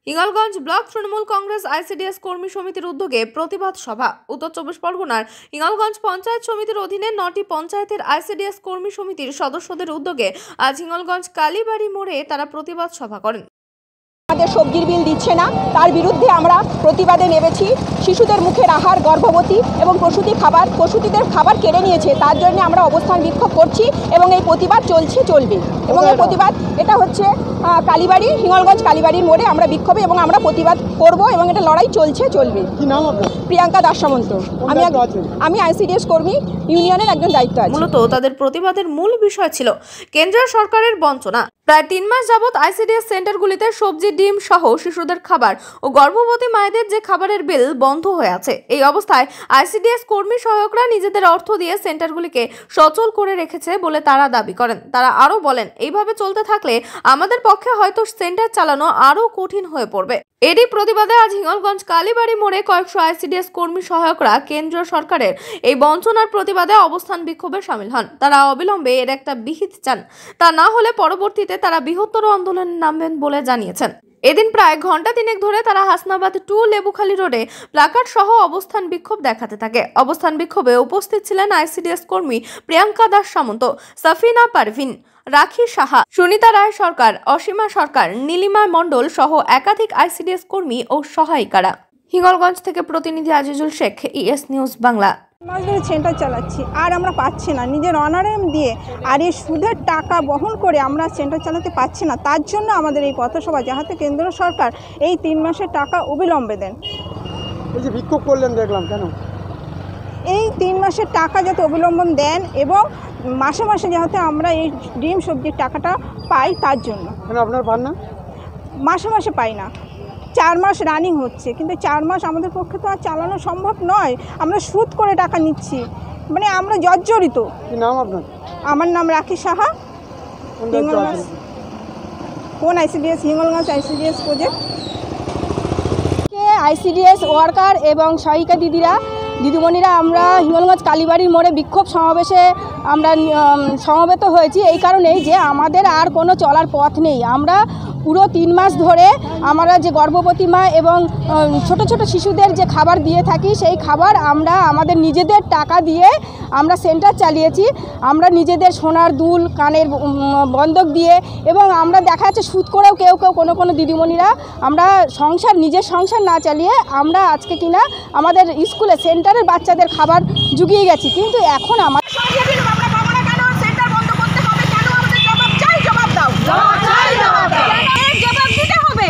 Hingalganj block Trinamool Congress ICDS কর্মী সমিতির উদ্যোগে প্রতিবাদ সভা। উত্তর চব্বিশ পরগনার হিঙ্গলগঞ্জ পঞ্চায়েত সমিতির অধীনে 9টি পঞ্চায়েতের আইসিডিএস কর্মী সমিতির সদস্যদের উদ্যোগে আজ হিঙ্গলগঞ্জ কালীবাড়ি মোড়ে তারা প্রতিবাদ সভা করেন। আমাদের সবজির বিল দিচ্ছে না, তার বিরুদ্ধে আমরা প্রতিবাদে নেমেছি। শিশুদের মুখের আহার, গর্ভবতী এবং প্রসূতিদের খাবার কেড়ে নিয়েছে, তার জন্য আমরা অবস্থান বিক্ষোভ করছি এবং এই প্রতিবাদ চলবে। এবং এই প্রতিবাদ এটা হচ্ছে কালীবাড়ি, হিঙ্গলগঞ্জ কালীবাড়ির মোড়ে আমরা বিক্ষোভে এবং আমরা প্রতিবাদ করব এবং এটা লড়াই চলবে। কি নাম আপনার? প্রিয়াঙ্কা দাস সামন্ত। আমি আইসিডিএস কর্মী ইউনিয়নের একজন দায়িত্ব আছে। মূলত তাদের প্রতিবাদের মূল বিষয় ছিল কেন্দ্রীয় সরকারের বঞ্চনা। প্রায় 3 মাস যাবৎ আইসিডিএস সেন্টারগুলিতে সবজি, ডিম সহ শিশুদের খাবার ও গর্ভবতী মায়েদের যে খাবারের বিল বন্ধ হয়ে আছে। এই অবস্থায় আইসিডিএস কর্মী সহায়করা নিজেদের অর্থ দিয়ে সেন্টারগুলিকে সচল করে রেখেছে বলে তারা দাবি করেন। তারা আরও বলেন, এইভাবে চলতে থাকলে আমাদের পক্ষে হয়তো সেন্টার চালানো আরও কঠিন হয়ে পড়বে। এরই প্রতিবাদে আজ হিঙ্গলগঞ্জ কালীবাড়ি মোড়ে কয়েকশো আইসিডিএস কর্মী সহায়করা কেন্দ্রীয় সরকারের এই বঞ্চনার প্রতিবাদে অবস্থান বিক্ষোভে সামিল হন। তারা অবিলম্বে এর একটা বিহিত চান, তা না হলে পরবর্তীতে তারা বৃহত্তর আন্দোলনে নামবেন বলে জানিয়েছেন। এদিন প্রায় ঘন্টা 3 ধরে তারা হাসনাবাদ 2 লেবুখালী রোডে প্লাকার্ড সহ অবস্থান বিক্ষোভ দেখাতে থাকে। অবস্থান বিক্ষোভে উপস্থিত ছিলেন আইসিডিএস কর্মী প্রিয়াঙ্কা দাস সামন্ত, সাফিনা পারভিন, রাখি সাহা, সুনিতা রায় সরকার, অসীমা সরকার, নীলিমা মণ্ডল সহ একাধিক আইসিডিএস কর্মী ও সহায়িকারা। হিঙ্গলগঞ্জ থেকে প্রতিনিধি আজিজুল শেখ, ইএস নিউজ বাংলা। মাস ধরে সেন্টার চালাচ্ছি আর আমরা পাচ্ছি না, নিজের অনারাম দিয়ে আর এই সুদের টাকা বহন করে আমরা সেন্টার চালাতে পাচ্ছি না। তার জন্য আমাদের এই পথসভা, যাহাতে কেন্দ্র সরকার এই 3 মাসের টাকা অবিলম্বে দেন। এই যে বিক্ষোভ করলেন দেখলাম, কেন? এই 3 মাসের টাকা যাতে অবিলম্বন দেন এবং মাসে মাসে যাতে আমরা এই ডিম সবজির টাকাটা পাই, তার জন্য। কেন আপনার পান না? মাসে মাসে পাই না, 4 মাস রানিং হচ্ছে, কিন্তু 4 মাস আমাদের পক্ষে তো আর চালানো সম্ভব নয়। আমরা সুদ করে টাকা নিচ্ছি, মানে আমরা জর্জরিত। কি নাম আপনার? আমার নাম রাখি সাহা। কোন ICDS? Hingalganj ICDS project. ICDS worker এবং সহায়িকা দিদিমণিরা আমরা হিঙ্গলগঞ্জ কালীবাড়ির মোড়ে বিক্ষোভ সমাবেশে আমরা সমবেত হয়েছি এই কারণেই যে আমাদের আর কোনো চলার পথ নেই। আমরা পুরো 3 মাস ধরে আমরা যে গর্ভবতী মা এবং ছোট ছোট শিশুদের যে খাবার দিয়ে থাকি, সেই খাবার আমরা আমাদের নিজেদের টাকা দিয়ে আমরা সেন্টার চালিয়েছি। আমরা নিজেদের সোনার দুল, কানের বন্ধক দিয়ে এবং আমরা দেখা যাচ্ছে সুদ করেও কেউ কোনো দিদিমণিরা আমরা নিজের সংসার না চালিয়ে আমরা আজকে কিনা আমাদের স্কুলে সেন্টারের বাচ্চাদের খাবার জুগিয়ে গেছি। কিন্তু এখন আমার জবাব দিতে হবে।